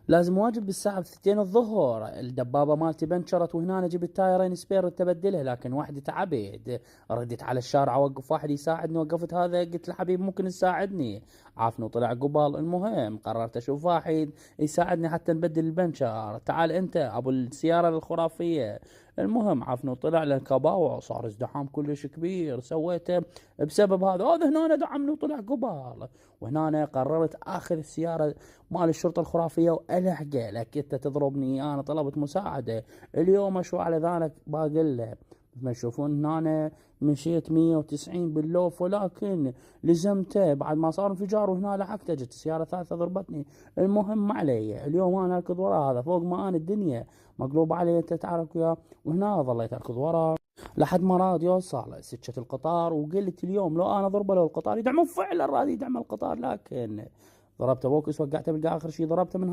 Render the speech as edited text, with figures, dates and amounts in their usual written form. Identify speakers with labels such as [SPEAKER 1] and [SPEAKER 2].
[SPEAKER 1] لازم واجب بالساعة 2 الظهر. الدبابة مالتي بنشرت، وهنا أنا جبت تايرين سبير تبدلها، لكن واحدة تعبت. رديت على الشارع اوقف واحد يساعدني، وقفت هذا قلت له حبيبي ممكن تساعدني؟ عافني وطلع قبال. المهم قررت اشوف واحد يساعدني حتى نبدل البنشر. تعال انت ابو السيارة الخرافية. المهم عافني وطلع له كباوة، صار ازدحام كلش كبير سويته بسبب هذا هنا دعمني وطلع قبال. وهنا أنا قررت اخذ السيارة مال الشرطة الخرافية والحقه. لك انت تضربني، انا طلبت مساعدة. اليوم اشو على ذلك باقي له. ما يشوفون هنا أنا مشيت 190 باللوف، ولكن لزمته بعد ما صار انفجار، وهنا لحقته جت السيارة ثالثة ضربتني. المهم ما علي، اليوم انا اركض ورا هذا فوق ما انا الدنيا مقلوب علي، انت تعرف وياه. وهنا ظليت اركض ورا لحد ما راد يوصل سكة القطار. وقلت اليوم لو انا ضربه لو القطار يدعمه، فعلا راد يدعم القطار، لكن ضربته بوكس وقعته بالقاع. اخر شيء ضربته من